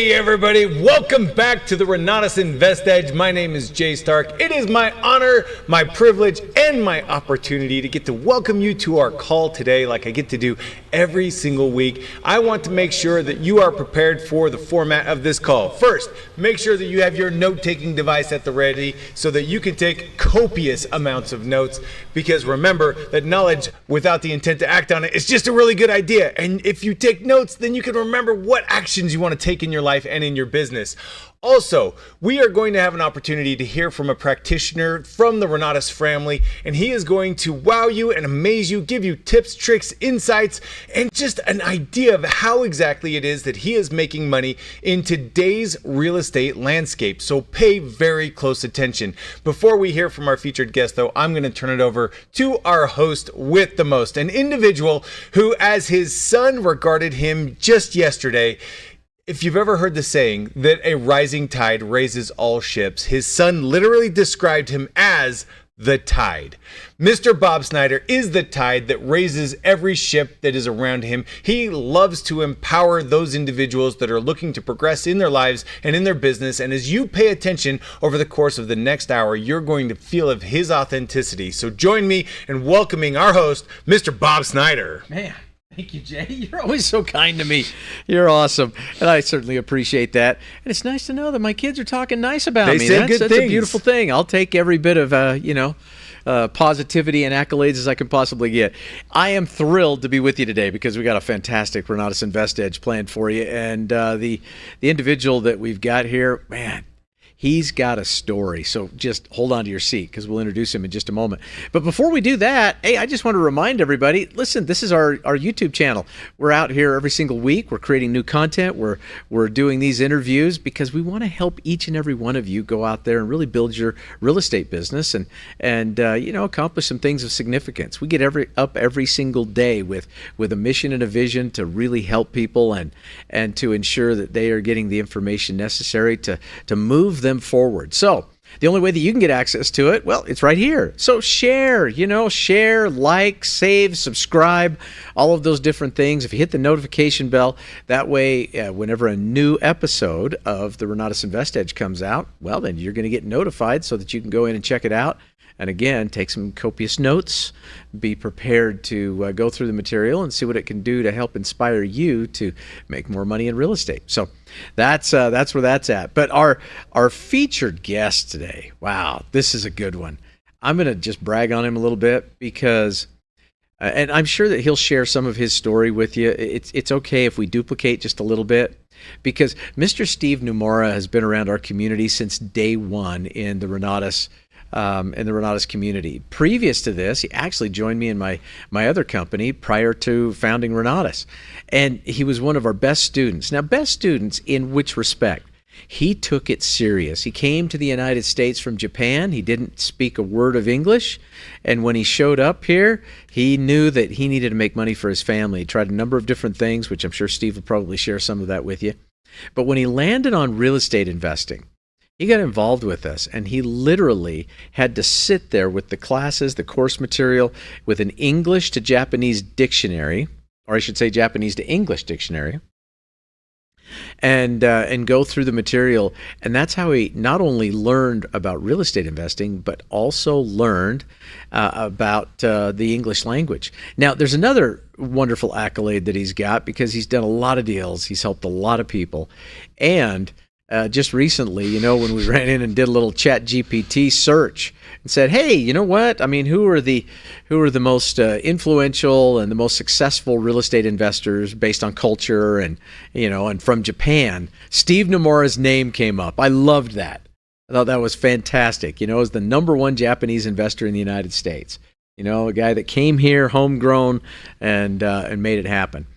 Hey everybody, welcome back to the Renatus Invest Edge. My name is Jay Stark. It is my honor, my privilege, and my opportunity to get to welcome you to our call today like I get to do every single week. I want to make sure that you are prepared for the format of this call. First, make sure that you have your note-taking device at the ready so that you can take copious amounts of notes, because remember that knowledge without the intent to act on it is just a really good idea. And if you take notes, then you can remember what actions you want to take in your life and in your business. Also, we are going to have an opportunity to hear from a practitioner from the Renatus family, and he is going to wow you and amaze you, give you tips, tricks, insights, and just an idea of how exactly it is that he is making money in today's real estate landscape. So pay very close attention. Before we hear from our featured guest, though, I'm going to turn it over to our host with the most, an individual who, as his son regarded him just yesterday. If you've ever heard the saying that a rising tide raises all ships, his son literally described him as the tide. Mr. Bob Snyder is the tide that raises every ship that is around him. He loves to empower those individuals that are looking to progress in their lives and in their business. And as you pay attention over the course of the next hour, you're going to feel of his authenticity. So join me in welcoming our host, Mr. Bob Snyder. Man. Thank you, Jay. You're always so kind to me. You're awesome. And I certainly appreciate that. And it's nice to know that my kids are talking nice about me. That's a beautiful thing. I'll take every bit of, positivity and accolades as I can possibly get. I am thrilled to be with you today because we got a fantastic Renatus Invest Edge planned for you. And the individual that we've got here, man, he's got a story, so just hold on to your seat because we'll introduce him in just a moment. But before we do that, hey, I just want to remind everybody, listen, this is our YouTube channel. We're out here every single week. We're creating new content. We're doing these interviews because we want to help each and every one of you go out there and really build your real estate business and accomplish some things of significance. We get up every single day with a mission and a vision to really help people and to ensure that they are getting the information necessary to move them forward. So the only way that you can get access to it, well, it's right here. So share, like, save, subscribe, all of those different things. If you hit the notification bell, that way, whenever a new episode of the Renatus Invest Edge comes out, well, then you're going to get notified so that you can go in and check it out. And again, take some copious notes, be prepared to go through the material and see what it can do to help inspire you to make more money in real estate. So that's where that's at. But our featured guest today, wow, this is a good one. I'm going to just brag on him a little bit because, and I'm sure that he'll share some of his story with you. It's okay if we duplicate just a little bit, because Mr. Steve Numora has been around our community since day one in the Renatus community. Previous to this, he actually joined me in my other company prior to founding Renatus. And he was one of our best students. Now, best students in which respect? He took it serious. He came to the United States from Japan. He didn't speak a word of English. And when he showed up here, he knew that he needed to make money for his family. He tried a number of different things, which I'm sure Steve will probably share some of that with you. But when he landed on real estate investing, he got involved with us, and he literally had to sit there with the classes, the course material, with an English to Japanese dictionary, or I should say Japanese to English dictionary, and go through the material. And that's how he not only learned about real estate investing, but also learned about the English language. Now, there's another wonderful accolade that he's got because he's done a lot of deals. He's helped a lot of people. And just recently, when we ran in and did a little Chat GPT search and said, hey, you know what? I mean, who are the most influential and the most successful real estate investors based on culture and from Japan? Steve Numora's name came up. I loved that. I thought that was fantastic. As the number one Japanese investor in the United States. A guy that came here homegrown and made it happen.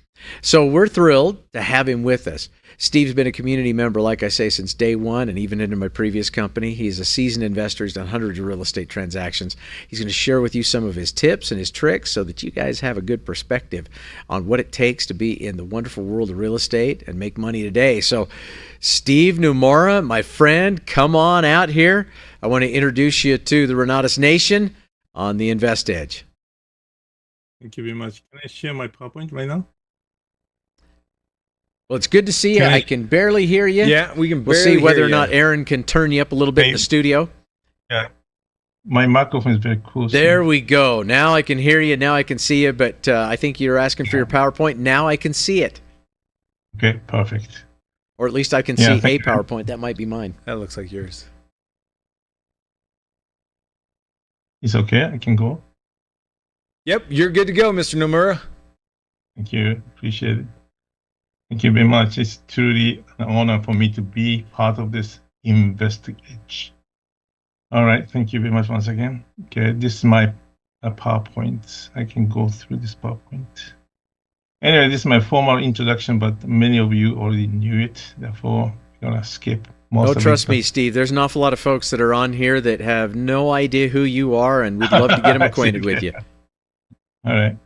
So we're thrilled to have him with us. Steve's been a community member, like I say, since day one, and even into my previous company. He's a seasoned investor. He's done hundreds of real estate transactions. He's going to share with you some of his tips and his tricks so that you guys have a good perspective on what it takes to be in the wonderful world of real estate and make money today. So, Steve Numora, my friend, come on out here. I want to introduce you to the Renatus Nation on the Invest Edge. Thank you very much. Can I share my PowerPoint right now? Well, it's good to see you. I can barely hear you. Yeah, we can barely We'll see whether hear or not Aaron can turn you up a little bit in the studio. Yeah. My microphone is very close. There we go. Now I can hear you. Now I can see you. But I think you're asking for your PowerPoint. Now I can see it. Okay, perfect. Or at least I can see a PowerPoint. That might be mine. That looks like yours. It's okay. I can go. Yep, you're good to go, Mr. Nomura. Thank you. Appreciate it. Thank you very much. It's truly an honor for me to be part of this InvestEdge. All right. Thank you very much once again. Okay, this is my PowerPoint. I can go through this PowerPoint. Anyway, this is my formal introduction, but many of you already knew it. Therefore, I'm going to skip most of it. Trust me, Steve. There's an awful lot of folks that are on here that have no idea who you are, and we'd love to get them acquainted with you. All right.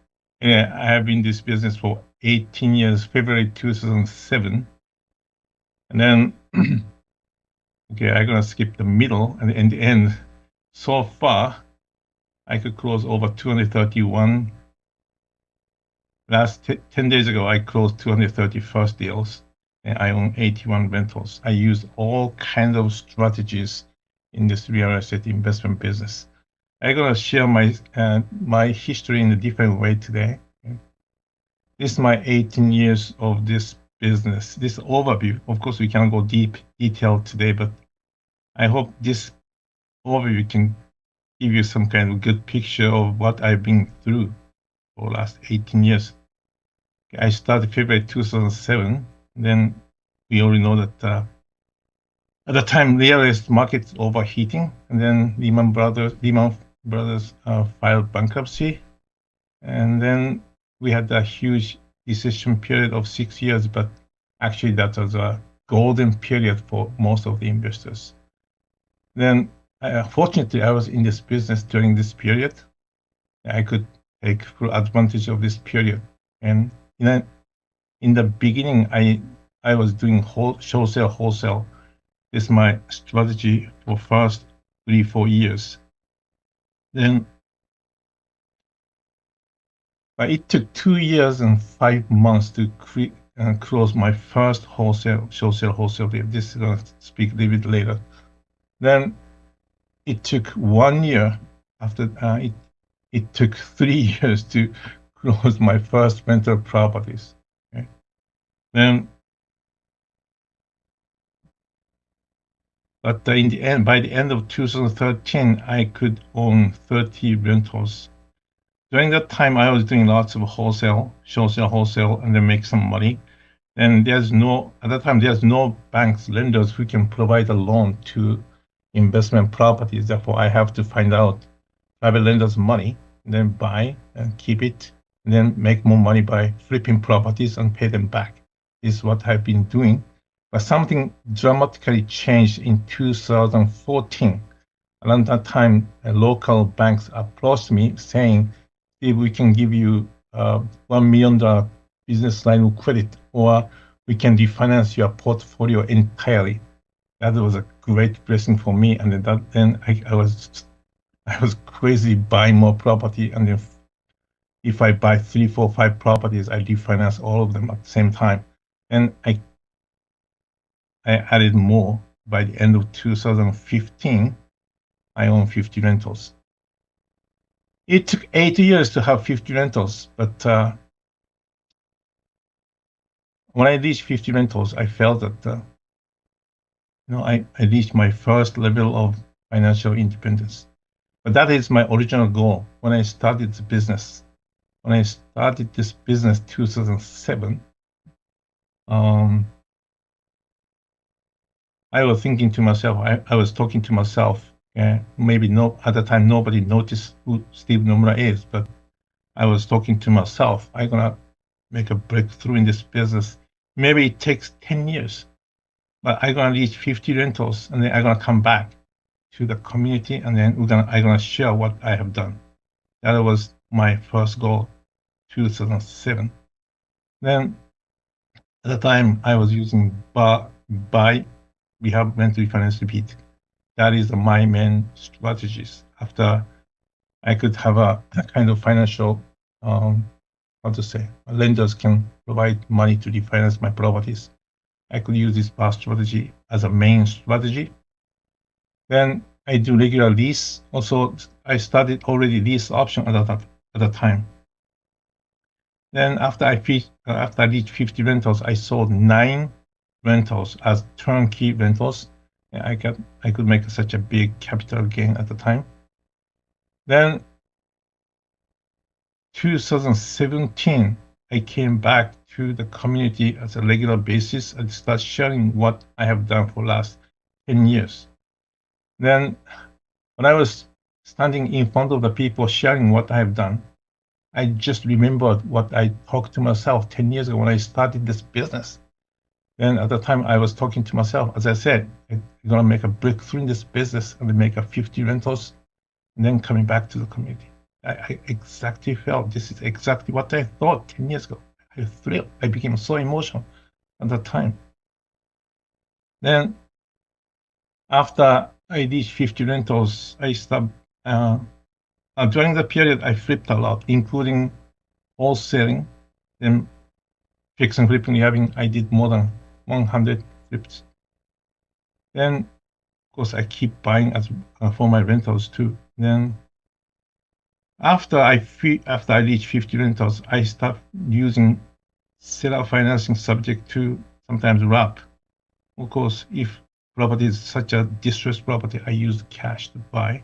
Yeah, I have been in this business for 18 years, February 2007. And then, okay, I'm going to skip the middle and the end. So far, I could close over 231. Last 10 days ago, I closed 230 first deals, and I own 81 rentals. I use all kinds of strategies in this real estate investment business. I'm going to share my history in a different way today. This is my 18 years of this business. This overview, of course, we cannot go deep detail today, but I hope this overview can give you some kind of good picture of what I've been through for the last 18 years. I started February 2007. Then we already know that at the time, real estate market overheating, and then Lehman Brothers filed bankruptcy, and then we had a huge recession period of 6 years. But actually, that was a golden period for most of the investors. Then, fortunately, I was in this business during this period. I could take full advantage of this period. And in the beginning, I was doing wholesale. This is my strategy for first 3-4 years. Then, but it took 2 years and 5 months to close my first wholesale deal. This is going to speak a little bit later. Then it took 1 year after it took 3 years to close my first rental properties. Okay? Then, but in the end, by the end of 2013, I could own 30 rentals. During that time, I was doing lots of wholesale, and then make some money. And at that time, there's no banks, lenders who can provide a loan to investment properties. Therefore, I have to find out private lenders' money, and then buy and keep it, and then make more money by flipping properties and pay them back. This is what I've been doing. But something dramatically changed in 2014. Around that time, local banks approached me saying, if we can give you $1 million business line of credit, or we can refinance your portfolio entirely. That was a great blessing for me. And then I was crazy buying more property. And if I buy 3, 4, 5 properties, I refinance all of them at the same time. And I added more. By the end of 2015, I own 50 rentals. It took 8 years to have 50 rentals, but when I reached 50 rentals, I felt that I reached my first level of financial independence. But that is my original goal when I started the business. When I started this business 2007, I was thinking to myself, I was talking to myself. Maybe at the time nobody noticed who Steve Numora is, but I was talking to myself. I'm gonna make a breakthrough in this business. Maybe it takes 10 years, but I'm gonna reach 50 rentals, and then I'm gonna come back to the community, and then I'm gonna share what I have done. That was my first goal, 2007. Then at the time I was using buy, rehab, rent, refinance, repeat. That is my main strategies. After I could have a kind of financial how to say, lenders can provide money to refinance my properties. I could use this path strategy as a main strategy. Then I do regular lease. Also, I started already lease option at the time. Then after I reached 50 rentals, I sold 9 rentals as turnkey rentals. And I could make such a big capital gain at the time. Then 2017, I came back to the community as a regular basis and start sharing what I have done for the last 10 years. Then when I was standing in front of the people sharing what I have done, I just remembered what I talked to myself 10 years ago when I started this business. Then at the time I was talking to myself, as I said, I'm going to make a breakthrough in this business and make a 50 rentals and then coming back to the community. I exactly felt this is exactly what I thought 10 years ago. I thrilled. I became so emotional at that time. Then after I reached 50 rentals, I stopped. During the period, I flipped a lot, including wholesaling and fix and flipping. I did more than 100 flips. Then, of course, I keep buying for my rentals too. Then after I reach 50 rentals, I start using seller financing subject to sometimes wrap. Of course, if property is such a distressed property, I use cash to buy.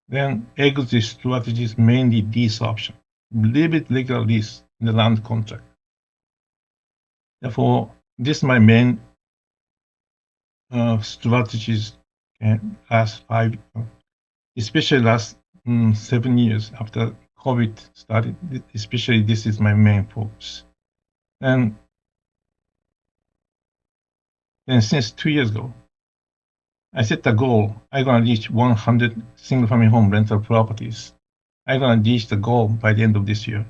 Then exit strategy is mainly lease option, little bit regular lease in the land contract. Therefore, this is my main strategies last 5, especially last 7 years after COVID started, especially this is my main focus. And then since 2 years ago, I set a goal. I'm going to reach 100 single-family home rental properties. I'm going to reach the goal by the end of this year.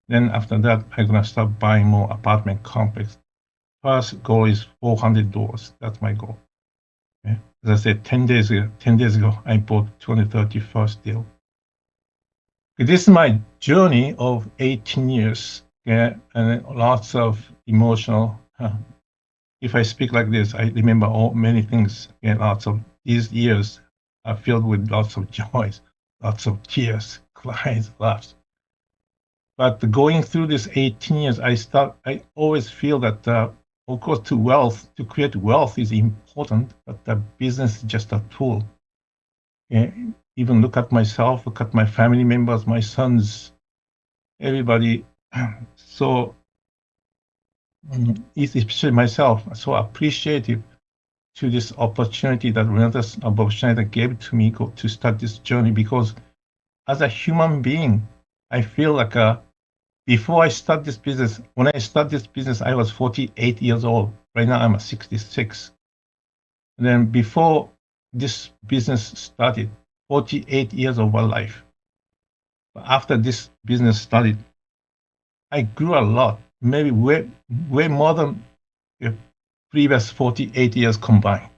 Then after that, I'm going to start buying more apartment complex. First goal is 400 doors. That's my goal. Okay? As I said, 10 days ago, I bought 231st deal. This is my journey of 18 years, and lots of emotional. If I speak like this, I remember many things. Lots of these years are filled with lots of joys, lots of tears, cries, laughs. But going through this 18 years, I always feel that, of course, to create wealth is important, but the business is just a tool. Even look at myself, look at my family members, my sons, everybody. So, especially myself, so appreciative to this opportunity that Renatus Bob Snyder gave to me to start this journey, because as a human being, I feel like before I start this business, when I start this business, I was 48 years old. Right now, I'm 66. And then before this business started, 48 years of my life. But after this business started, I grew a lot, maybe way more than the previous 48 years combined.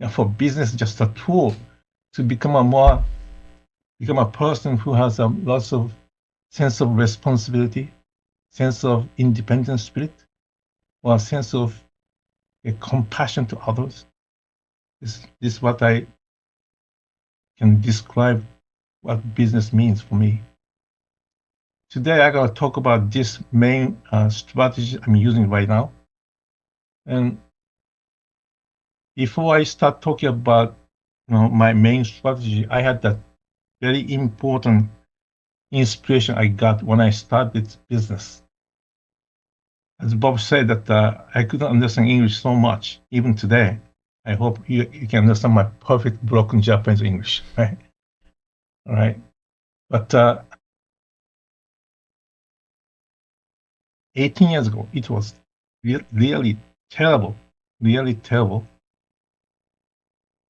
And for business, just a tool to become a person who has lots of sense of responsibility, sense of independent spirit, or a sense of compassion to others. This is what I can describe what business means for me. Today, I'm going to talk about this main strategy I'm using right now. And before I start talking about my main strategy, I had that very important inspiration I got when I started this business. As Bob said, that I couldn't understand English so much, even today. I hope you can understand my perfect broken Japanese English, right? All right. But 18 years ago, it was really terrible, really terrible.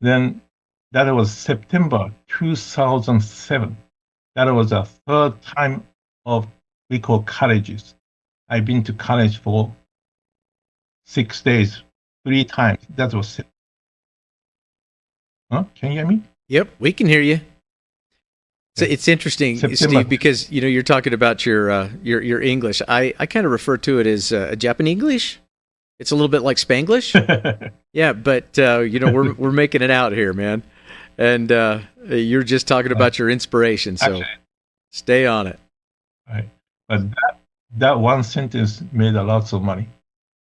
Then that was September 2007. That was the third time we call colleges. I've been to college for 6 days, 3 times. That was it. Huh? Can you hear me? Yep, we can hear you. So it's interesting, September. Steve, because you're talking about your English. I kind of refer to it as Japanese English. It's a little bit like Spanglish. Yeah, but we're making it out here, man. And you're just talking about your inspiration, so actually, stay on it. Right, but that one sentence made a lot of money.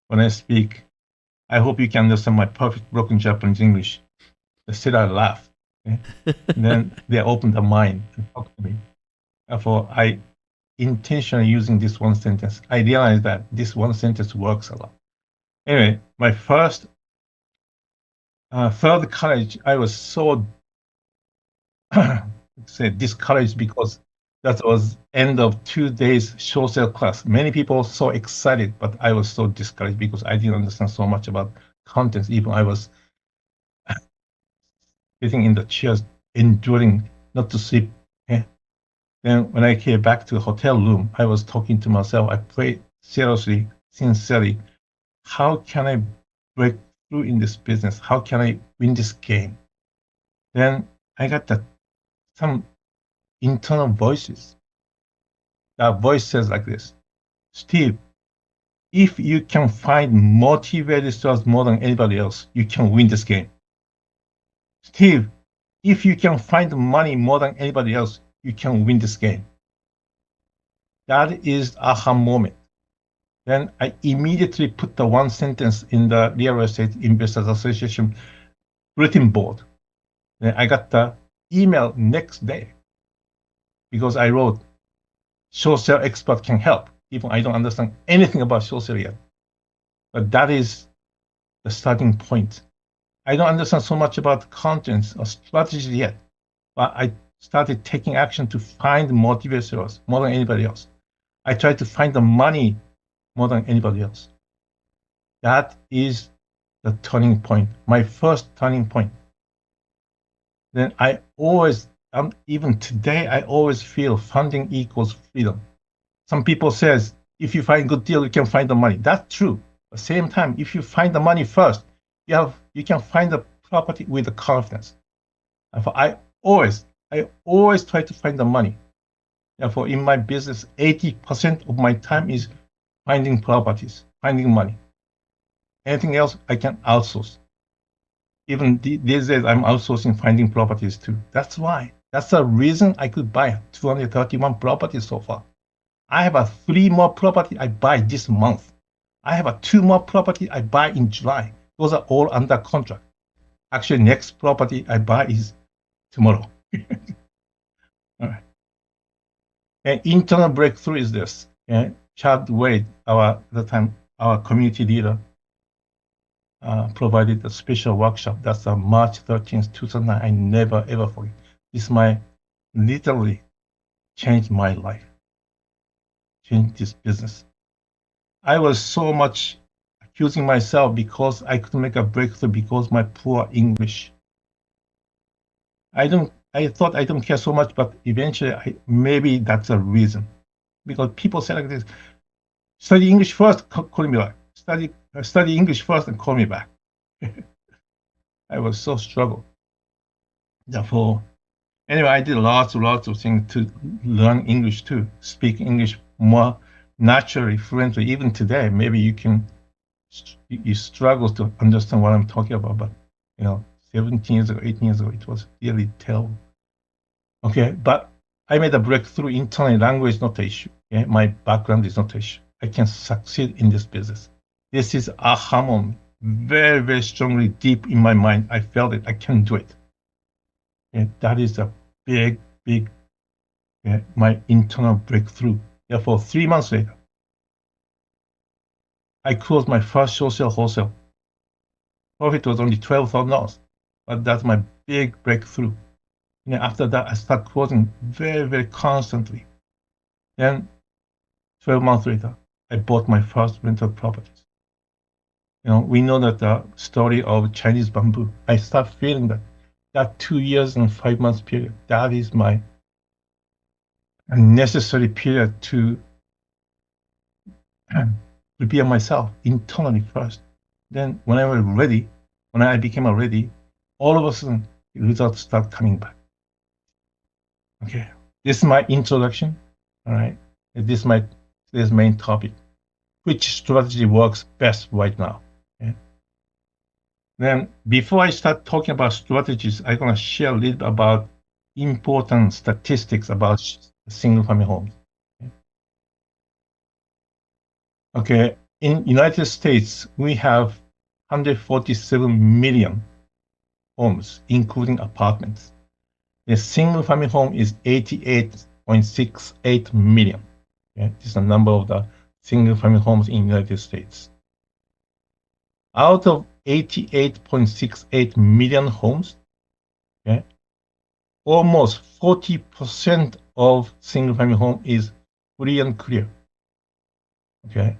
When I speak, I hope you can understand my perfect broken Japanese English. Instead, I laugh. Okay? Then they open their mind and talk to me. Therefore, I intentionally using this one sentence. I realized that this one sentence works a lot. Anyway, my first third college, I was so discouraged because that was end of 2 days show sale class. Many people so excited, but I was so discouraged because I didn't understand so much about contents. Even I was sitting in the chairs, enduring not to sleep. Then when I came back to the hotel room, I was talking to myself. I prayed seriously, sincerely. How can I break through in this business? How can I win this game? Then I got some internal voices. That voice says like this: Steve, if you can find motivated sellers more than anybody else, you can win this game. Steve, if you can find money more than anybody else, you can win this game. That is aha moment. Then I immediately put the one sentence in the Real Estate Investors Association bulletin board. Then I got the email next day because I wrote, short sale expert can help, even I don't understand anything about short sale yet. But that is the starting point. I don't understand so much about contents or strategy yet, but I started taking action to find motivated sellers more than anybody else. I tried to find the money more than anybody else. That is the turning point, my first turning point. Then I always, even today, I always feel funding equals freedom. Some people says, if you find good deal, you can find the money. That's true. At the same time, if you find the money first, you can find the property with the confidence. Therefore, I always try to find the money. Therefore, in my business, 80% of my time is finding properties, finding money. Anything else, I can outsource. Even these days, I'm outsourcing finding properties too. That's the reason I could buy 231 properties so far. I have 3 more property I buy this month. I have 2 more property I buy in July. Those are all under contract. Actually, next property I buy is tomorrow. All right. An internal breakthrough is this. Chad Wade, our community leader, provided a special workshop. That's on March 13th, 2009. I never ever forget. This literally changed my life, changed this business. I was so much accusing myself because I couldn't make a breakthrough because my poor English. I thought I don't care so much, but eventually maybe that's a reason. Because people say like this: study English first, call me back. Study English first and call me back. I was so struggled. Therefore, anyway, I did lots of things to learn English too, speak English more naturally, fluently. Even today, maybe you struggle to understand what I'm talking about, but 17 years ago, 18 years ago, it was really terrible. Okay, but I made a breakthrough internally. Language is not the issue. Okay? My background is not the issue. I can succeed in this business. This is aha moment, very, very strongly deep in my mind. I felt it. I can do it. And that is a big, my internal breakthrough. Therefore, 3 months later, I closed my first short sale wholesale. Profit was only $12,000, but that's my big breakthrough. And after that, I start closing very, very constantly. Then 12 months later, I bought my first rental properties. We know that the story of Chinese bamboo. I start feeling that 2 years and 5 months period, that is my necessary period to prepare myself internally first. Then when I became ready, all of a sudden, results start coming back. Okay, this is my introduction. All right, this is my today's main topic. Which strategy works best right now? Okay? Then, before I start talking about strategies, I'm gonna share a little bit about important statistics about single-family homes. Okay, in United States, we have 147 million homes, including apartments. The single-family home is 88.68 million. Okay? This is the number of the single-family homes in the United States. Out of 88.68 million homes, okay, almost 40% of single-family home is free and clear. Okay,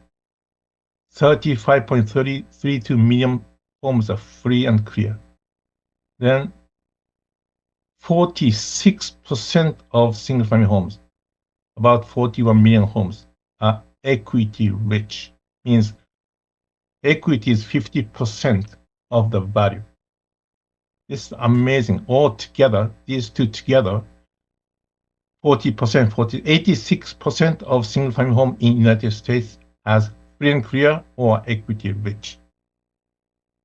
35.32 million homes are free and clear. Then 46% of single-family homes, about 41 million homes, are equity rich. Means equity is 50% of the value. This is amazing. All together, these two together, 86% of single-family home in the United States has free and clear or equity rich.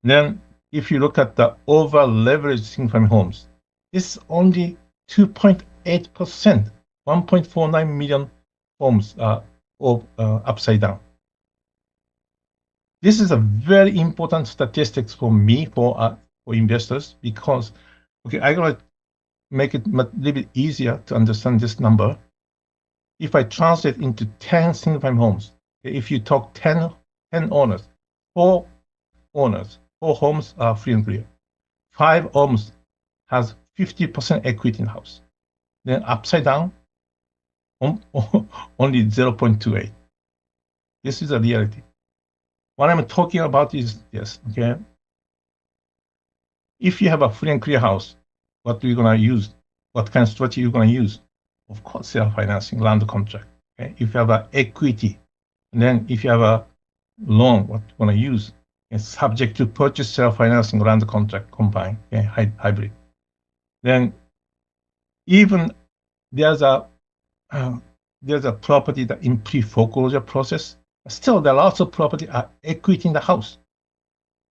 Then, if you look at the over-leveraged single-family homes, this is only 2.8%, 1.49 million homes are upside down. This is a very important statistics for me, for investors, because, okay, I'm going to make it a little bit easier to understand this number. If I translate into 10 single-family homes, if you talk 10 owners, 4 homes are free and clear. 5 homes has 50% equity in the house. Then upside down, only 0.28. This is a reality. What I'm talking about is this, okay? If you have a free and clear house, what are you going to use? What kind of strategy are you going to use? Of course, self-financing, land contract. Okay? If you have an equity, and then if you have a loan, what you're going to use? It's subject to purchase, self-financing, land contract combined, okay? Hybrid. Then even there's a property that in pre-foreclosure process. Still, there are lots of property are equity in the house.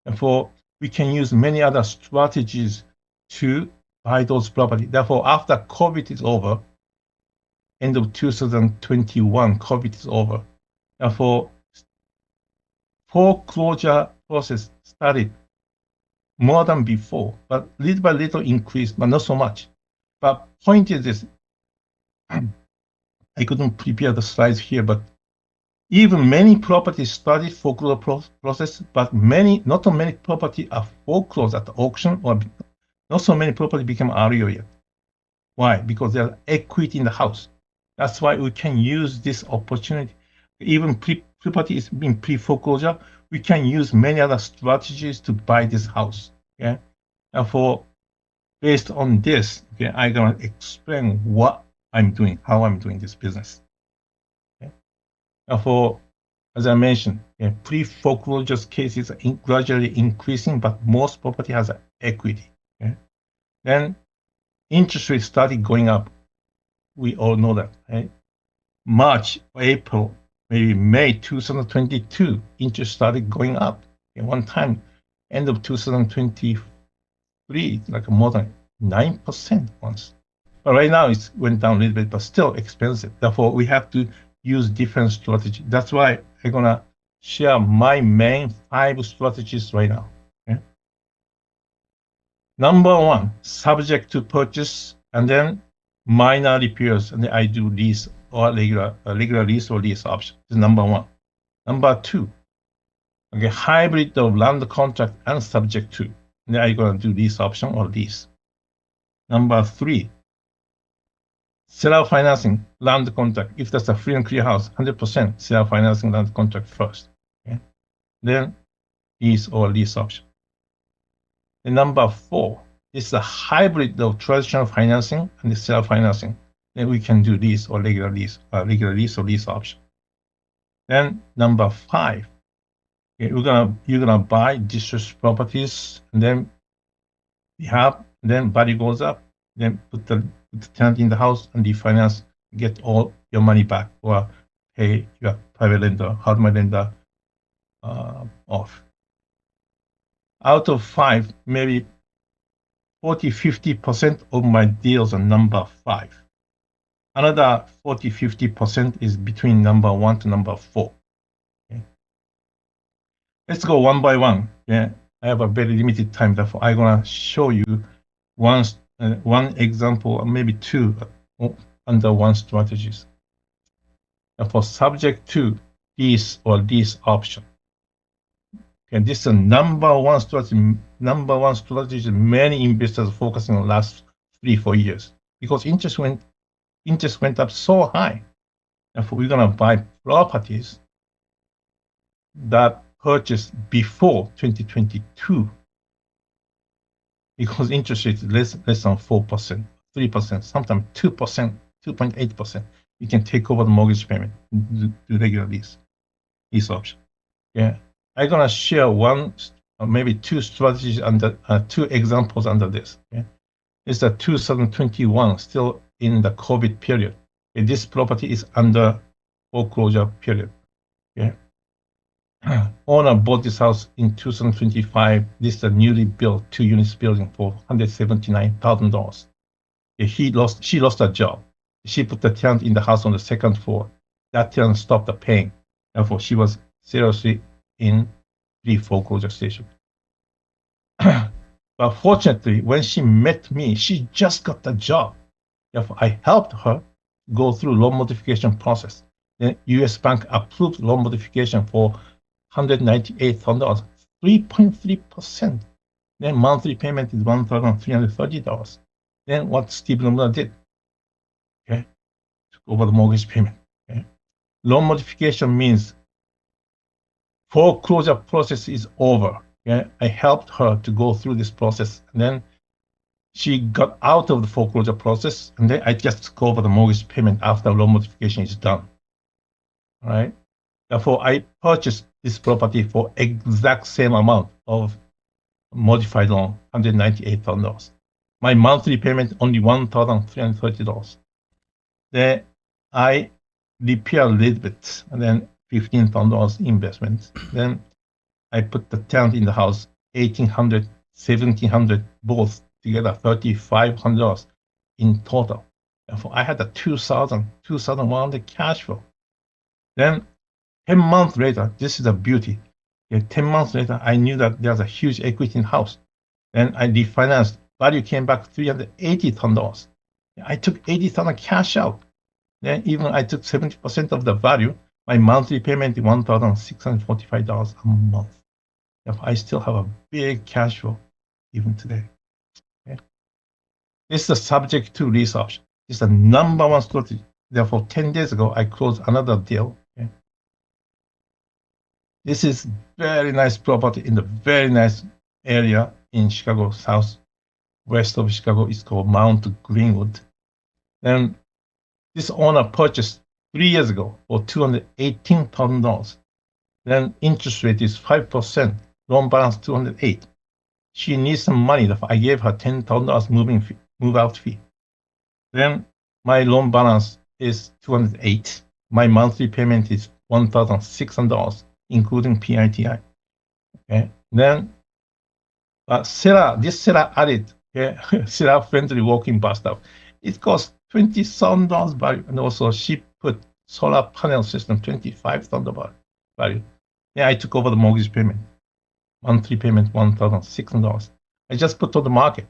And we can use many other strategies to buy those property. Therefore, after COVID is over, end of 2021, COVID is over. Therefore, foreclosure process started more than before, but little by little increased, but not so much. But point is this, I couldn't prepare the slides here, but even many properties started foreclosure process, but not so many property are foreclosed at the auction, or not so many property become REO yet. Why? Because there's equity in the house. That's why we can use this opportunity. Even property is being pre-foreclosure, we can use many other strategies to buy this house. Okay. Therefore, based on this, okay, I'm gonna explain what I'm doing, how I'm doing this business. Okay. Therefore, as I mentioned, pre-foreclosure cases are gradually increasing, but most property has equity. Okay. Then interest rates started going up. We all know that. Right? March, April, maybe May 2022, interest started going up. At one time, end of 2023, like more than 9% once. But right now it went down a little bit, but still expensive. Therefore, we have to use different strategy. That's why I'm gonna share my main 5 strategies right now. Okay? Number 1, subject to purchase, and then minor repairs, and then I do lease or regular lease or lease option. This is number 1. Number 2, okay, hybrid of land contract and subject to. And then I'm gonna do lease option or lease. Number 3, seller financing land contract. If that's a free and clear house, 100% seller financing land contract first. Okay? Then lease or lease option. And number 4, this is a hybrid of traditional financing and the seller financing. Then we can do lease or regular lease or lease option. Then number 5, okay, you're gonna buy distressed properties, and then then value goes up. Then put the put the tenant in the house and refinance, get all your money back, or pay your private lender, hardware lender off. Out of 5, maybe 40-50% of my deals are number 5. Another 40-50% is between number 1 to number 4. Okay. Let's go one by one. Yeah, I have a very limited time, therefore I'm gonna show you one example, or maybe 2 under one strategies. Therefore, subject to lease or lease option. Okay, this is a number one strategy. Number one strategy many investors are focusing on the last 3-4 years because interest went up so high. Therefore, we're gonna buy properties that purchased before 2022 because interest rate is less than 4%, 3%, sometimes 2%, 2.8%. You can take over the mortgage payment, do regular lease option. Yeah. I'm gonna share one or maybe 2 strategies under 2 examples under this. Okay? It's the 2021, still in the COVID period. Okay? This property is under foreclosure period. Okay? Owner bought this house in 2025. This is a newly built 2 units building for $179,000. Okay? She lost her job. She put the tenant in the house on the 2nd floor. That tenant stopped the paying. Therefore, she was seriously in the foreclosure station. But fortunately, when she met me, she just got the job. Therefore, I helped her go through loan modification process. Then U.S. Bank approved loan modification for $198,000, 3.3%. Then monthly payment is $1,330. Then what Steve Numora did, okay, took over the mortgage payment. Okay. Loan modification means foreclosure process is over. Okay? I helped her to go through this process, and then she got out of the foreclosure process, and then I just took over the mortgage payment after loan modification is done. All right. Therefore, I purchased this property for exact same amount of modified loan, $198,000. My monthly payment only $1,330. Then I repair a little bit, and then $15,000 investment. Then I put the tenant in the house, $1,800, $1,700, both together, $3,500 in total. Therefore, I had a $2,100 cash flow. Then 10 months later, this is a beauty. 10 months later, I knew that there's a huge equity in the house. Then I refinanced. Value came back $380,000. I took $80,000 cash out. Then even I took 70% of the value. My monthly payment is $1,645 a month. Therefore, I still have a big cash flow even today. Okay? This is a subject to lease option. This is the number one strategy. Therefore, 10 days ago, I closed another deal. Okay? This is very nice property in the very nice area in Chicago, southwest of Chicago. It's called Mount Greenwood. And this owner purchased 3 years ago for $218,000. Then interest rate is 5%, loan balance $208. She needs some money. I gave her $10,000 move out fee. Then my loan balance is $208. My monthly payment is $1,600, including PITI. Okay. Then this seller added seller friendly walk-in bathtub. It costs $20,000 value, and also she put solar panel system $25,000 value. Then I took over the mortgage payment. Monthly payment $1,600. I just put on the market.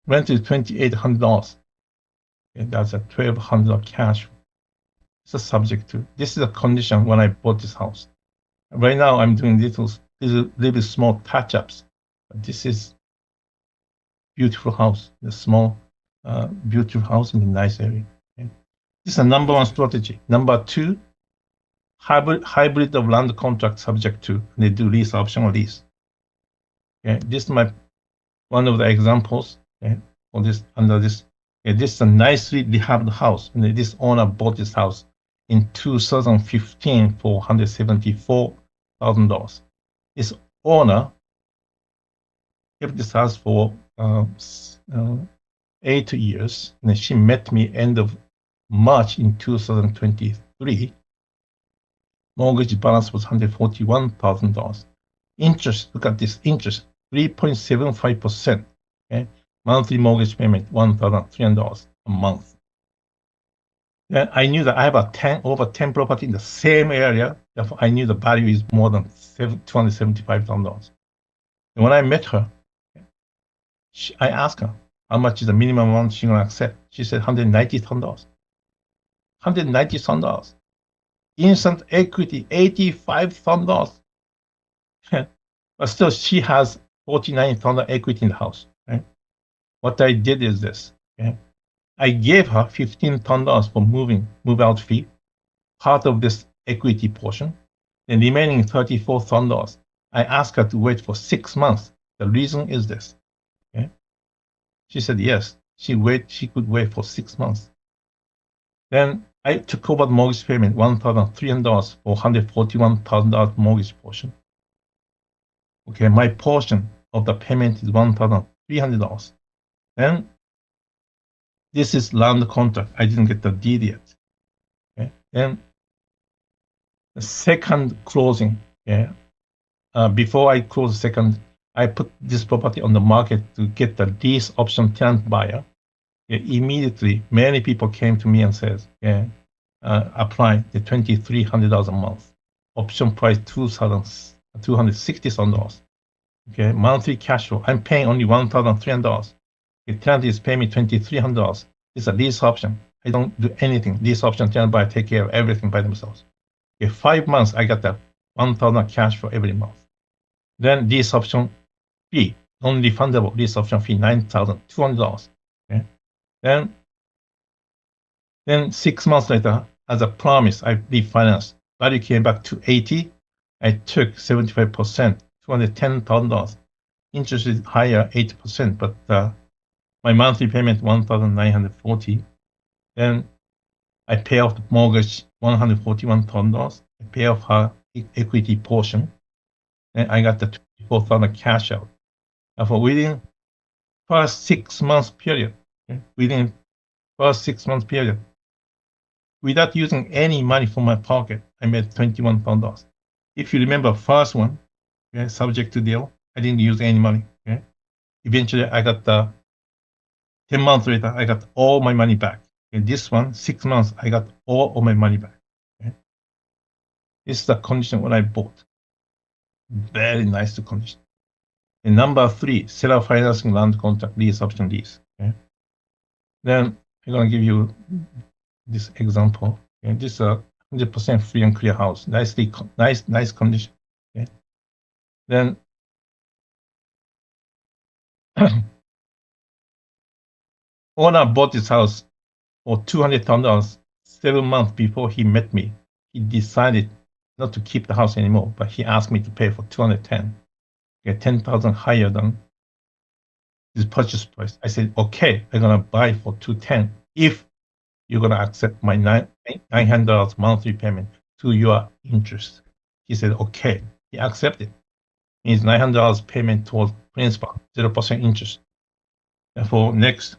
Went to $2,800. And that's a $1,200 cash. It's a subject to. This is a condition when I bought this house. Right now I'm doing little small touch-ups. This is beautiful house. The small, beautiful house in a nice area. Okay. This is the number one strategy. Number 2, hybrid of land contract subject to. They do lease option or lease. Okay. This is one of the examples. Okay, for this under this. Okay, this is a nicely rehabbed house. And this owner bought this house in 2015 for $174,000. This owner kept this house for 8 years. And she met me end of March in 2023. Mortgage balance was $141,000. Interest, look at this interest, 3.75%. Okay? Monthly mortgage payment, $1,300 a month. Then I knew that I have over 10 property in the same area. Therefore, I knew the value is more than $275,000. And when I met her, I asked her how much is the minimum amount she's going to accept. She said $190,000. $190,000. Instant equity, $85,000. But still, she has $49,000 equity in the house. Right? What I did is this. Okay? I gave her $15,000 for move out fee, part of this equity portion. The remaining $34,000, I asked her to wait for 6 months. The reason is this. Okay? She said yes, she could wait for 6 months. Then I took over the mortgage payment, $1,300 for $141,000 mortgage portion. Okay, my portion of the payment is $1,300. Then this is land contract. I didn't get the deed yet. Okay? Then the second closing. Yeah. Before I close the second, I put this property on the market to get the lease option tenant buyer. Yeah, immediately, many people came to me and said, apply the $2,300 a month. Option price $260,000. Okay, monthly cash flow. I'm paying only $1,300. The tenant is paying me $2,300. It's a lease option. I don't do anything. Lease option tenant buyer take care of everything by themselves. Okay, 5 months, I got that $1,000 cash flow every month. Then lease option fee, non-refundable lease option fee, $9,200. Okay. Then 6 months later, as a promise, I refinanced. Value came back to 80. I took 75%, $210,000. Interest is higher, 8%, but my monthly payment $1,940. Then I pay off the mortgage $141,000. I pay off her equity portion. Then I got the $24,000 cash out. For within first 6 months period, without using any money from my pocket, I made $21,000. If you remember, first one, subject to deal, I didn't use any money. Eventually, I got 10 months later, I got all my money back. This one, 6 months, I got all of my money back. This is the condition when I bought. Very nice condition. And number 3, seller financing land contract lease option lease. Then I'm going to give you this example. This is a 100% free and clear house. Nice condition. Then owner bought this house for $200,000 7 months before he met me. He decided not to keep the house anymore, but he asked me to pay for $210,000, $10,000 higher than his purchase price. I said, okay, I'm gonna buy for $210,000 if you're gonna accept my $900 monthly payment to your interest. He said, okay. He accepted. Means $900 payment towards principal, 0% interest. And for next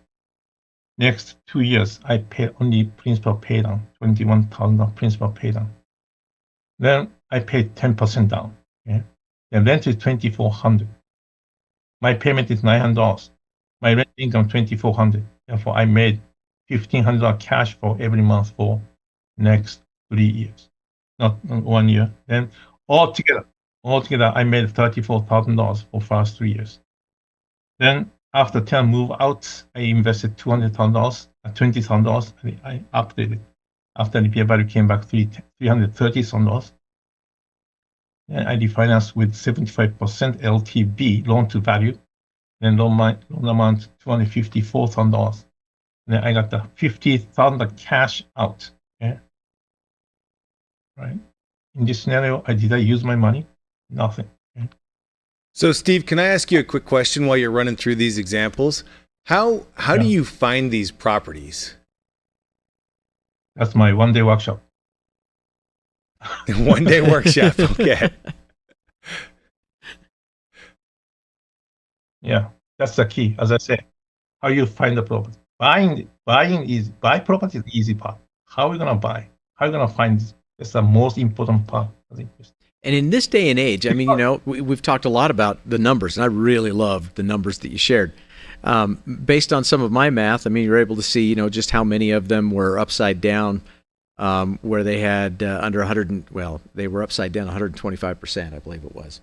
2 years, I paid only principal pay down, $21,000 principal pay down. Then I paid 10% down. Then rent is $2,400. My payment is $900. My rent income $2,400. Therefore, I made $1,500 cash flow every month for next 3 years, not 1 year. Then altogether, I made $34,000 for first 3 years. Then after 10 move out, I invested $200,000, $20,000. I updated. After the value came back $330,000. And I refinanced with 75% LTV, loan to value. Then loan amount $254,000. Then I got the $50,000 cash out. Right. In this scenario, did I use my money? Nothing. So, Steve, can I ask you a quick question while you're running through these examples? How do you find these properties? That's my one-day workshop. One-day workshop, okay. Yeah, that's the key. As I said, how you find the property. Buy property is the easy part. How are we gonna buy? How are we gonna find this? That's the most important part. I think. And in this day and age, I mean, we've talked a lot about the numbers, and I really loved the numbers that you shared. Based on some of my math, I mean, you're able to see, just how many of them were upside down, where they had under 100, they were upside down 125%, I believe it was.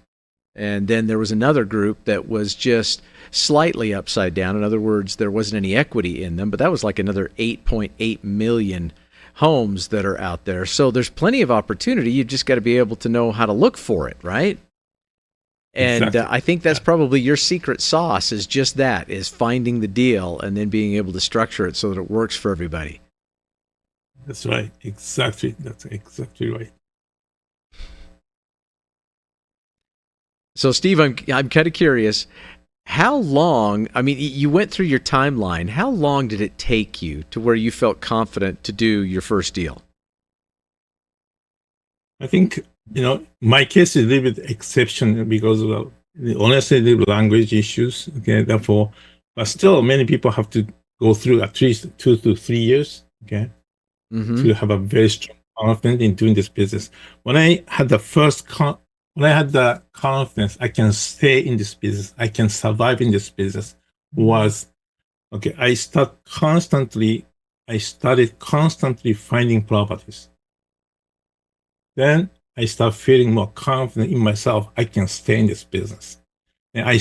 And then there was another group that was just slightly upside down. In other words, there wasn't any equity in them, but that was like another 8.8 million homes that are out there. So there's plenty of opportunity. You've just got to be able to know how to look for it, right? And exactly. I think that's probably your secret sauce, is just that, is finding the deal and then being able to structure it so that it works for everybody. That's right. Exactly. That's exactly right. So, Steve, I'm kind of curious, how long, I mean, you went through your timeline. How long did it take you to where you felt confident to do your first deal? I think, my case is a little bit exception because of, honestly, the language issues. Okay, therefore, but still, many people have to go through at least 2 to 3 years, okay, to have a very strong confidence in doing this business. When I had the confidence I can stay in this business, I can survive in this business, was, okay, I started constantly finding properties. Then I start feeling more confident in myself, I can stay in this business. And I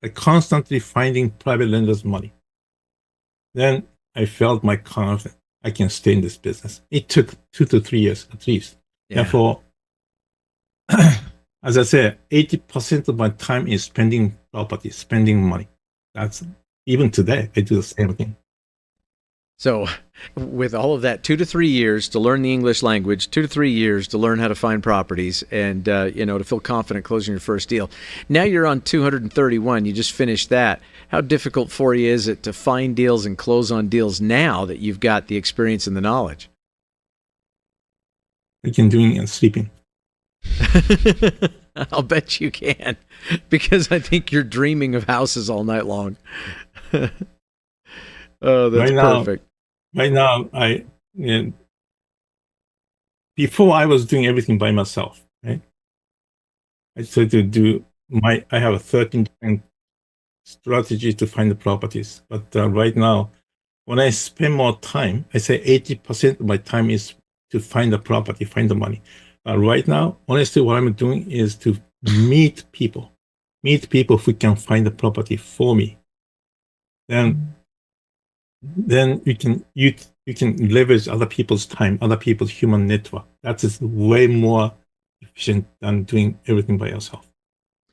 constantly finding private lenders' money. Then I felt my confidence, I can stay in this business. It took 2 to 3 years at least. Yeah. Therefore, as I said, 80% of my time is spending property, spending money. That's, even today, I do the same thing. So with all of that, 2 to 3 years to learn the English language, 2 to 3 years to learn how to find properties, and to feel confident closing your first deal. Now you're on 231. You just finished that. How difficult for you is it to find deals and close on deals now that you've got the experience and the knowledge? I can do it and sleeping. I'll bet you can, because I think you're dreaming of houses all night long. Oh, that's perfect. Right now, before I was doing everything by myself, right? I tried to do I have a 13 different strategies to find the properties. But right now, when I spend more time, I say 80% of my time is to find the property, find the money. Right now, honestly, what I'm doing is to meet people who can find the property for me. Then you can leverage other people's time, other people's human network. That is way more efficient than doing everything by yourself.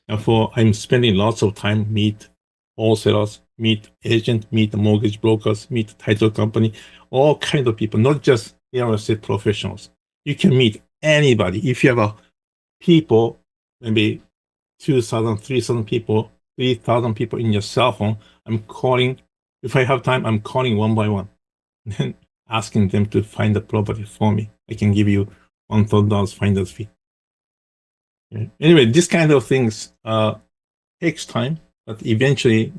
Therefore, I'm spending lots of time meet wholesalers, meet agents, meet mortgage brokers, meet title company, all kinds of people, not just real estate professionals. You can meet anybody. If you have people, maybe 2,000, 3,000 people, 3,000 people in your cell phone, I'm calling. If I have time, I'm calling one by one, and asking them to find the property for me. I can give you $1,000 finder's fee. Okay. Anyway, this kind of things takes time, but eventually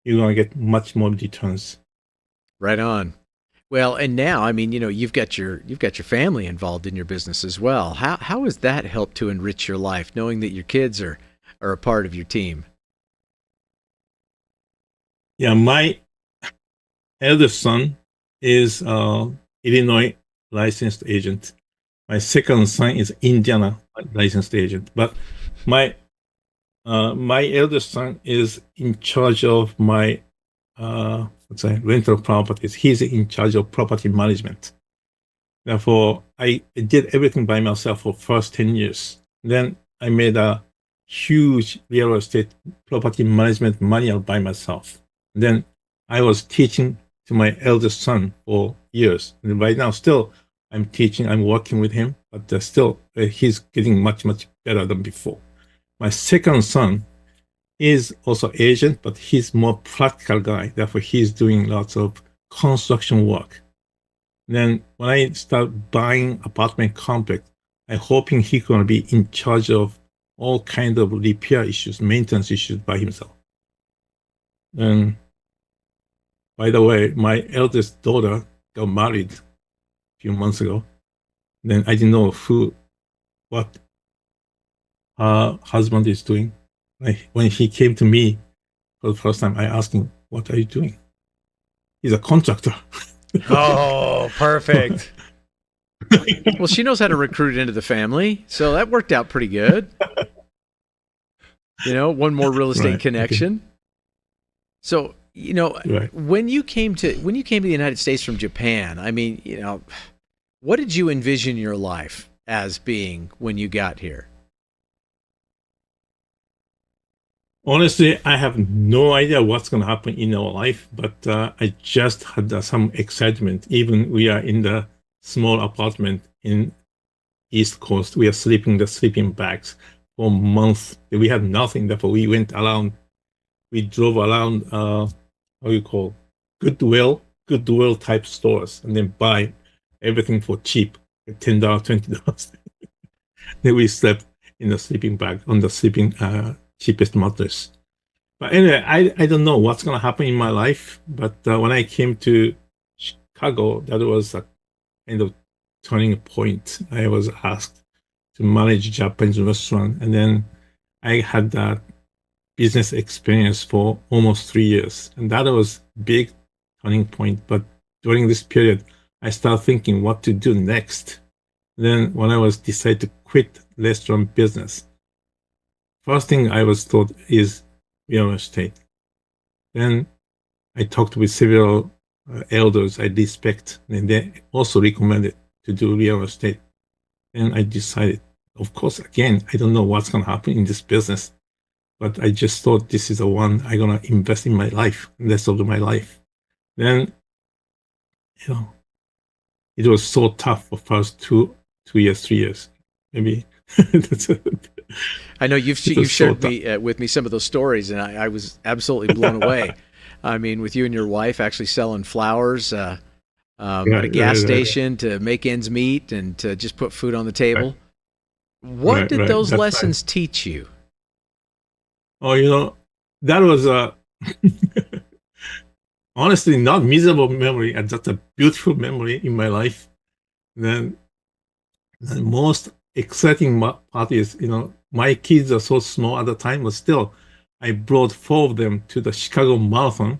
you're going to get much more returns. Right on. Well, and now, I mean, you've got your family involved in your business as well. How has that helped to enrich your life, knowing that your kids are a part of your team? Yeah, my eldest son is Illinois licensed agent. My second son is Indiana licensed agent. But my eldest son is in charge of my rental properties. He's in charge of property management. Therefore, I did everything by myself for first 10 years. Then I made a huge real estate property management manual by myself. Then I was teaching to my eldest son for years. And right now, still, I'm teaching, I'm working with him, but still, he's getting much, much better than before. My second son is also agent, but he's more practical guy. Therefore, he's doing lots of construction work. Then when I start buying apartment complex, I'm hoping he's going to be in charge of all kind of repair issues, maintenance issues by himself. And by the way, my eldest daughter got married a few months ago. Then I didn't know what her husband is doing. When he came to me for the first time, I asked him, "What are you doing?" He's a contractor. Oh, perfect. Well, she knows how to recruit into the family, so that worked out pretty good. One more real estate connection. Okay. So, when you came to the United States from Japan, I mean, what did you envision your life as being when you got here? Honestly, I have no idea what's going to happen in our life, but I just had some excitement. Even we are in the small apartment in East Coast, we are sleeping the sleeping bags for months. We had nothing. Therefore, we went around. We drove around. Goodwill type stores, and then buy everything for cheap, $10, $20. Then we slept in the sleeping bag on the cheapest mattress. But anyway, I don't know what's going to happen in my life. But when I came to Chicago, that was a kind of turning point. I was asked to manage a Japanese restaurant, and then I had that business experience for almost 3 years, and that was big turning point. But during this period, I started thinking what to do next. Then when I was decided to quit restaurant business, first thing I was taught is real estate. Then I talked with several elders I respect, and they also recommended to do real estate. And I decided, of course, again, I don't know what's going to happen in this business, but I just thought this is the one I'm going to invest in my life, the rest of my life. Then, it was so tough for first 2 years, 3 years, maybe. I know you've shared with me some of those stories, and I was absolutely blown away. I mean, with you and your wife actually selling flowers at a gas station to make ends meet and to just put food on the table. What did those lessons teach you? Oh, that was honestly not miserable memory, and just a beautiful memory in my life. Then the most exciting part is, my kids are so small at the time, but still, I brought 4 of them to the Chicago Marathon.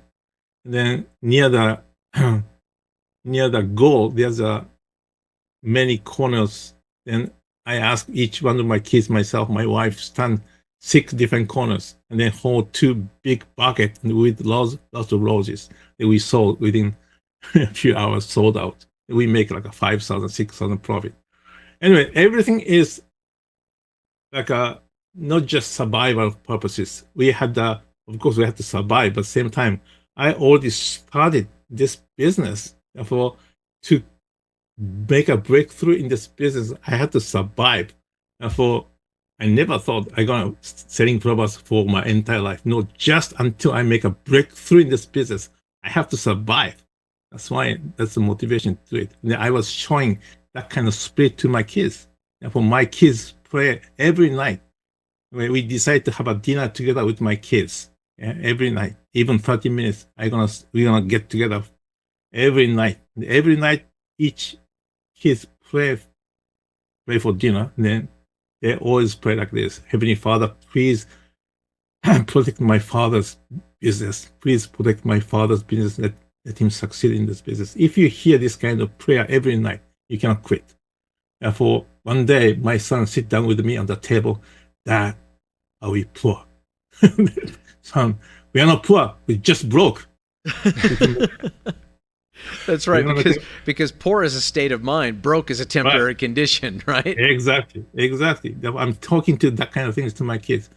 And then near the goal, there's many corners. Then I asked each one of my kids, myself, my wife, stand 6 different corners, and then hold 2 big buckets with lots of roses that we sold within a few hours, sold out. We make like a 5,000, 6,000 profit. Anyway, everything is like not just survival purposes. We had of course, we had to survive, but at the same time, I already started this business. Therefore, to make a breakthrough in this business, I had to survive. Therefore, I never thought I'm going to selling products for my entire life. No, just until I make a breakthrough in this business, I have to survive. That's the motivation to do it. And I was showing that kind of spirit to my kids. Therefore, my kids pray every night. We decide to have a dinner together with my kids every night, even 30 minutes. We're gonna get together every night. Every night, each kids pray for dinner. And then they always pray like this: Heavenly Father, please protect my father's business. Please protect my father's business. Let him succeed in this business. If you hear this kind of prayer every night, you cannot quit. Therefore, one day, my son sit down with me on the table. Dad, are we poor? Son, we are not poor. We just broke. That's right, because poor is a state of mind, broke is a temporary condition, right? Exactly. I'm talking to that kind of things to my kids.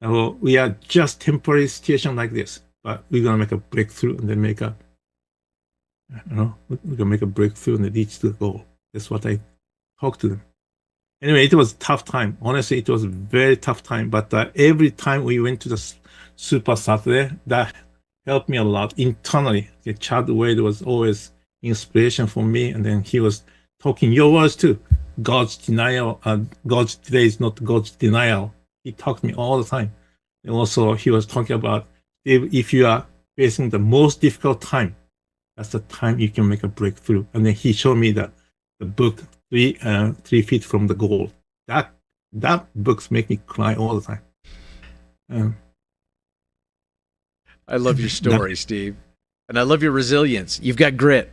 We are just temporary situation like this, but we're gonna make a breakthrough and then we're gonna make a breakthrough and then reach the goal. That's what I talk to them. Anyway, it was a tough time. Honestly, it was a very tough time. But every time we went to the Super Saturday, that helped me a lot internally. Chad Wade was always inspiration for me. And then he was talking your words too. God's denial, God's delay is not God's denial. He talked to me all the time. And also he was talking about if you are facing the most difficult time, that's the time you can make a breakthrough. And then he showed me the book, 3 Feet from the Goal. That books make me cry all the time. I love your story, Steve. And I love your resilience. You've got grit.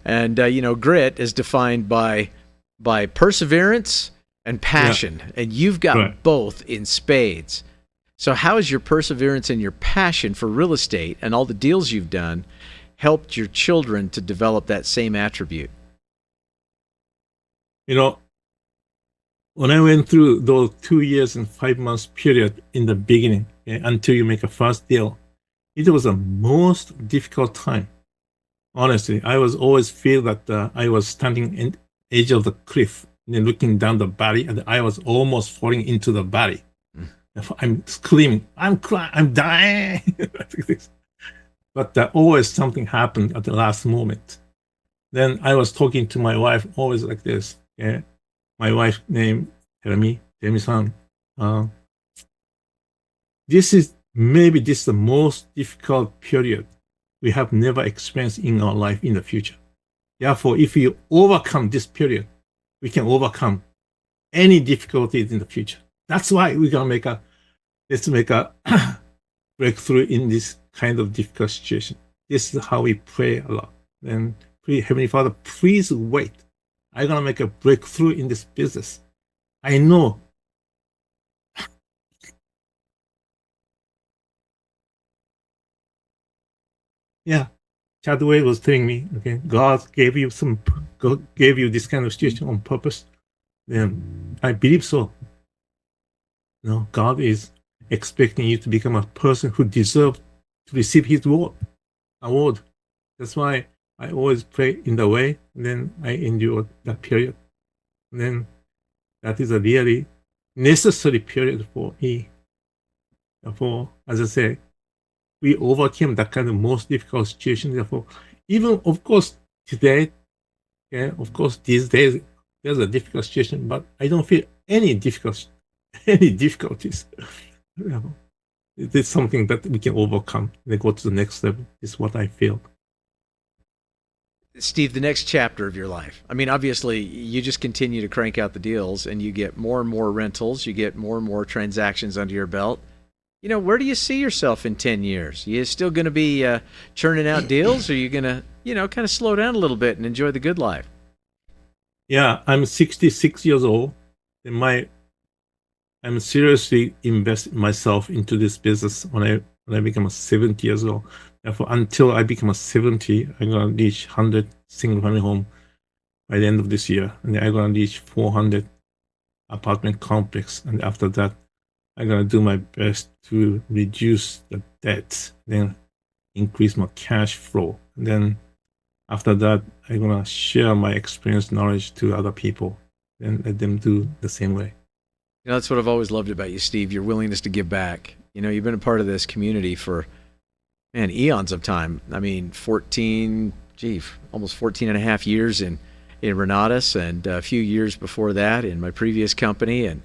And, grit is defined by perseverance and passion. Yeah. And you've got both in spades. So how has your perseverance and your passion for real estate and all the deals you've done helped your children to develop that same attribute? When I went through those 2 years and 5 months period in the beginning, until you make a first deal, it was the most difficult time. Honestly, I was always feel that I was standing in the edge of the cliff and then looking down the valley, and I was almost falling into the valley. I'm screaming, I'm crying, I'm dying. But always something happened at the last moment. Then I was talking to my wife, always like this. My wife named Demi-san. This is the most difficult period we have never experienced in our life in the future. Therefore, if we overcome this period, we can overcome any difficulties in the future. That's why we're gonna let's make a breakthrough in this kind of difficult situation. This is how we pray a lot. And Heavenly Father, please wait. I'm gonna make a breakthrough in this business. I know. Yeah, Chadway was telling me, okay, God gave you this kind of situation on purpose. Then I believe so. God is expecting you to become a person who deserves to receive His award. That's why I always pray in the way, and then I endure that period. And then that is a really necessary period for me. Therefore, as I say, we overcame that kind of most difficult situation. Therefore, even of course today, of course these days there's a difficult situation, but I don't feel any difficulties. It is something that we can overcome and go to the next level. Is what I feel. Steve, the next chapter of your life. I mean, obviously, you just continue to crank out the deals, and you get more and more rentals. You get more and more transactions under your belt. Where do you see yourself in 10 years? You still going to be churning out deals, or are you going to, kind of slow down a little bit and enjoy the good life? Yeah, I'm 66 years old, and I'm seriously investing myself into this business when I become 70 years old. Therefore, until I become 70, I'm going to reach 100 single-family home by the end of this year. And then I'm going to reach 400 apartment complex. And after that, I'm going to do my best to reduce the debt, then increase my cash flow. And then after that, I'm going to share my experience, knowledge to other people and let them do the same way. That's what I've always loved about you, Steve, your willingness to give back. You've been a part of this community for, eons of time. I mean, almost 14 and a half years in Renatus, and a few years before that in my previous company. And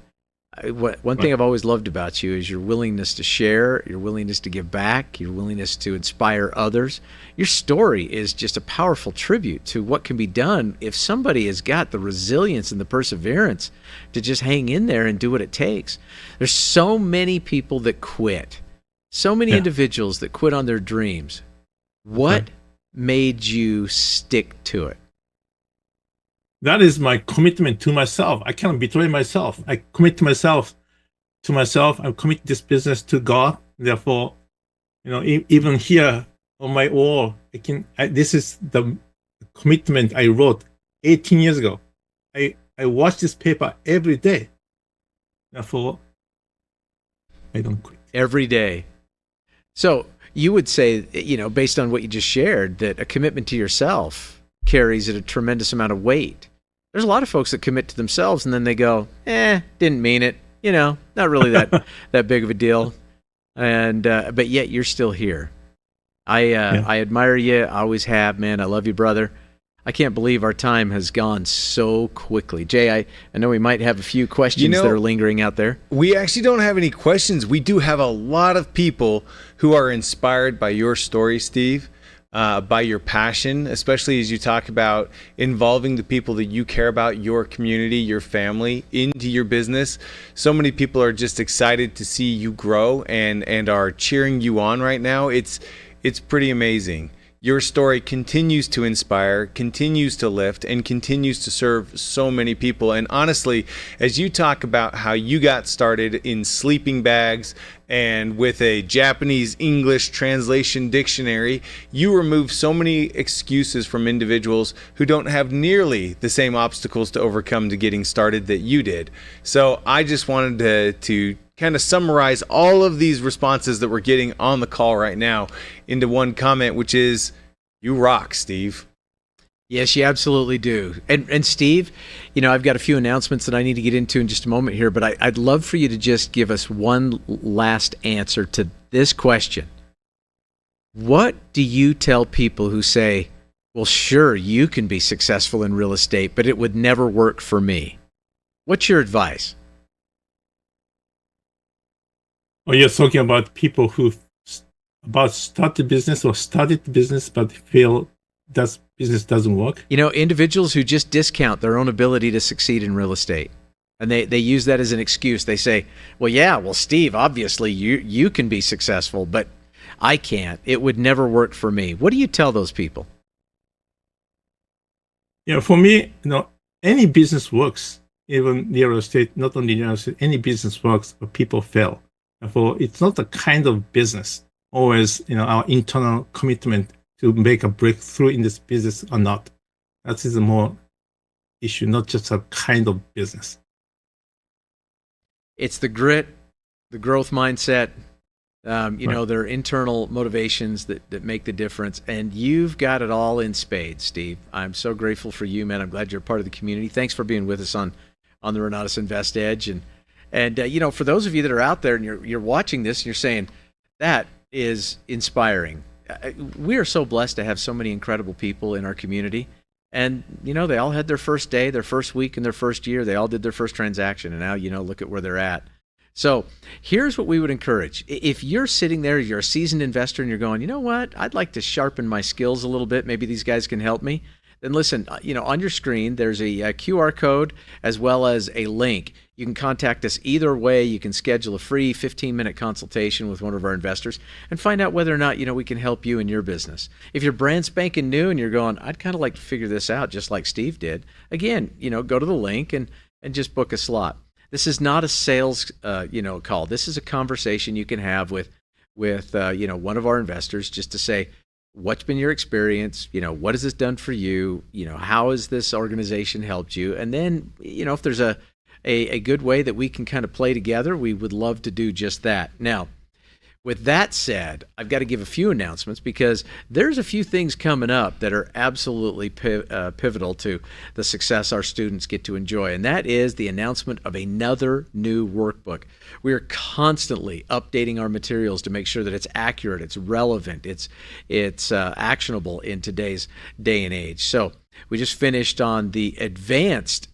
one thing I've always loved about you is your willingness to share, your willingness to give back, your willingness to inspire others. Your story is just a powerful tribute to what can be done if somebody has got the resilience and the perseverance to just hang in there and do what it takes. There's so many people that quit, so many individuals that quit on their dreams. What made you stick to it? That is my commitment to myself. I cannot betray myself. I commit to myself. I commit this business to God. Therefore, even here on my wall, this is the commitment I wrote 18 years ago. I watch this paper every day. Therefore, I don't quit. Every day. So you would say, based on what you just shared, that a commitment to yourself carries a tremendous amount of weight. There's a lot of folks that commit to themselves and then they go, didn't mean it, not really that big of a deal. And but yet you're still here. I admire you. I always have, man. I love you, brother. I can't believe our time has gone so quickly. Jay, I know we might have a few questions that are lingering out there. We actually don't have any questions. We do have a lot of people who are inspired by your story, Steve, by your passion, especially as you talk about involving the people that you care about, your community, your family, into your business. So many people are just excited to see you grow and are cheering you on right now. It's pretty amazing. Your story continues to inspire, continues to lift, and continues to serve so many people. And honestly, as you talk about how you got started in sleeping bags and with a Japanese English translation dictionary, you remove so many excuses from individuals who don't have nearly the same obstacles to overcome to getting started that you did. So I just wanted to kind of summarize all of these responses that we're getting on the call right now into one comment, which is, you rock, Steve. Yes, you absolutely do. And Steve, I've got a few announcements that I need to get into in just a moment here, but I'd love for you to just give us one last answer to this question. What do you tell people who say, well, sure, you can be successful in real estate, but it would never work for me? What's your advice? Well, you're talking about people who started business or started business but feel that business doesn't work? Individuals who just discount their own ability to succeed in real estate. And they use that as an excuse. They say, well, Steve, obviously you can be successful, but I can't. It would never work for me. What do you tell those people? For me, any business works, even real estate, not only real estate, any business works, but people fail. Therefore, it's not the kind of business, always, our internal commitment to make a breakthrough in this business or not. That is a more issue, not just a kind of business. It's the grit, the growth mindset, their internal motivations that make the difference. And you've got it all in spades, Steve. I'm so grateful for you, man. I'm glad you're a part of the community. Thanks for being with us on the Renatus Invest Edge. And for those of you that are out there and you're watching this and you're saying, that is inspiring. We are so blessed to have so many incredible people in our community. And, they all had their first day, their first week, and their first year. They all did their first transaction. And now, look at where they're at. So here's what we would encourage. If you're sitting there, you're a seasoned investor, and you're going, you know what, I'd like to sharpen my skills a little bit. Maybe these guys can help me. Then listen, on your screen, there's a QR code as well as a link. You can contact us either way. You can schedule a free 15-minute consultation with one of our investors and find out whether or not, we can help you in your business. If you're brand spanking new and you're going, I'd kind of like to figure this out just like Steve did, again, go to the link and just book a slot. This is not a sales, call. This is a conversation you can have with one of our investors just to say, what's been your experience? What has this done for you? How has this organization helped you? And then, if there's a good way that we can kind of play together, we would love to do just that. Now, with that said, I've got to give a few announcements because there's a few things coming up that are absolutely pivotal to the success our students get to enjoy, and that is the announcement of another new workbook. We are constantly updating our materials to make sure that it's accurate, it's relevant, it's actionable in today's day and age. So we just finished on the advanced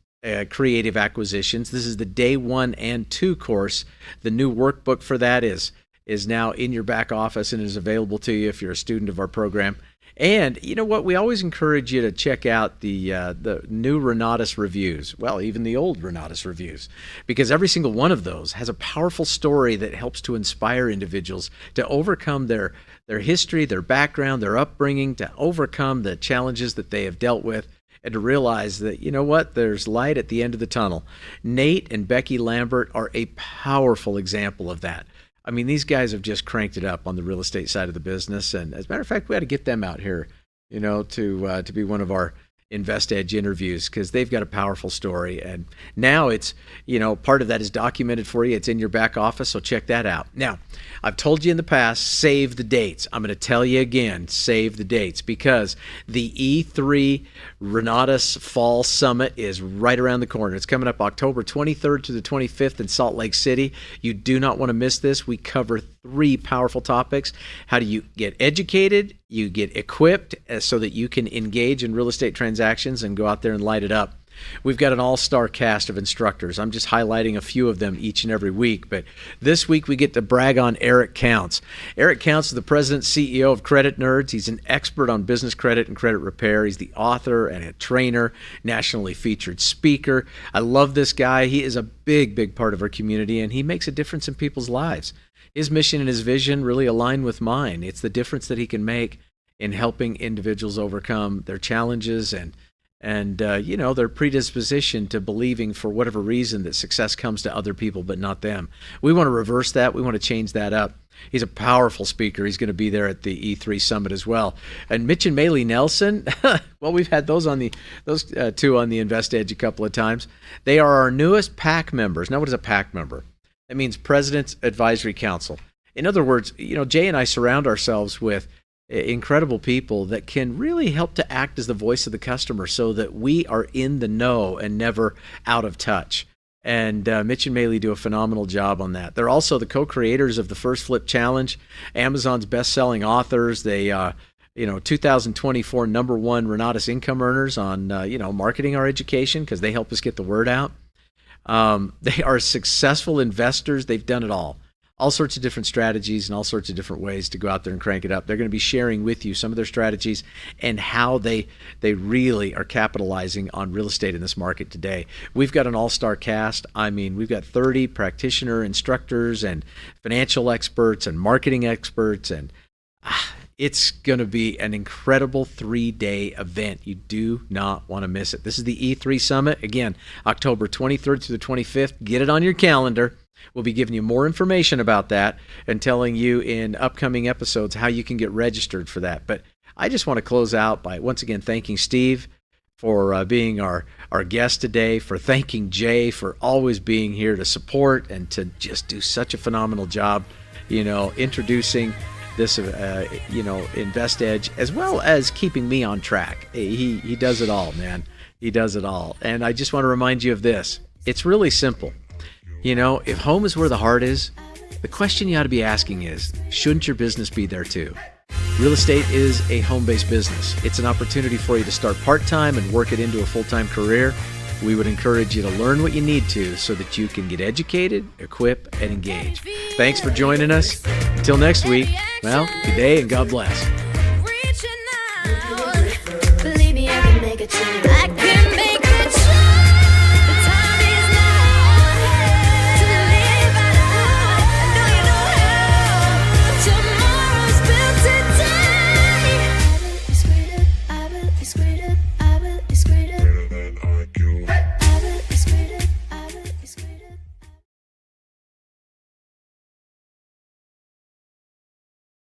creative acquisitions. This is the day 1 and 2 course. The new workbook for that is now in your back office and is available to you if you're a student of our program. And you know what? We always encourage you to check out the new Renatus reviews. Well, even the old Renatus reviews, because every single one of those has a powerful story that helps to inspire individuals to overcome their history, their background, their upbringing, to overcome the challenges that they have dealt with, and to realize that, there's light at the end of the tunnel. Nate and Becky Lambert are a powerful example of that. I mean, these guys have just cranked it up on the real estate side of the business. And as a matter of fact, we had to get them out here, to be one of our InvestEdge interviews because they've got a powerful story. And now it's, part of that is documented for you. It's in your back office, so check that out. Now, I've told you in the past, save the dates. I'm going to tell you again, save the dates, because the E3 Renatus Fall Summit is right around the corner. It's coming up October 23rd to the 25th in Salt Lake City. You do not want to miss this. We cover 3 powerful topics. How do you get educated? You get equipped so that you can engage in real estate transactions and go out there and light it up. We've got an all-star cast of instructors. I'm just highlighting a few of them each and every week. But this week we get to brag on Eric Counts. Eric Counts is the president and CEO of Credit Nerds. He's an expert on business credit and credit repair. He's the author and a trainer, nationally featured speaker. I love this guy. He is a big, big part of our community, and he makes a difference in people's lives. His mission and his vision really align with mine. It's the difference that he can make in helping individuals overcome their challenges and their predisposition to believing for whatever reason that success comes to other people but not them. We want to reverse that. We want to change that up. He's a powerful speaker. He's going to be there at the E3 Summit as well. And Mitch and Maylee Nelson, well, we've had those two on the Invest Edge a couple of times. They are our newest PAC members. Now, what is a PAC member? That means President's Advisory Council. In other words, Jay and I surround ourselves with incredible people that can really help to act as the voice of the customer so that we are in the know and never out of touch. And Mitch and Maylee do a phenomenal job on that. They're also the co-creators of the First Flip Challenge, Amazon's best-selling authors. They 2024 number 1 Renatus income earners on marketing our education because they help us get the word out. They are successful investors. They've done it all sorts of different strategies and all sorts of different ways to go out there and crank it up. They're going to be sharing with you some of their strategies and how they really are capitalizing on real estate in this market today. We've got an all-star cast. I mean, we've got 30 practitioner instructors and financial experts and marketing experts, and it's going to be an incredible 3-day event. You do not want to miss it. This is the E3 Summit. Again, October 23rd through the 25th. Get it on your calendar. We'll be giving you more information about that and telling you in upcoming episodes how you can get registered for that. But I just want to close out by once again thanking Steve for being our guest today, for thanking Jay for always being here to support and to just do such a phenomenal job, introducing this, Invest Edge, as well as keeping me on track. He does it all, man. He does it all. And I just want to remind you of this. It's really simple. If home is where the heart is, the question you ought to be asking is, shouldn't your business be there too? Real estate is a home-based business. It's an opportunity for you to start part-time and work it into a full-time career. We would encourage you to learn what you need to so that you can get educated, equip, and engage. Thanks for joining us. Until next week, well, good day and God bless. Believe me, I can make a change.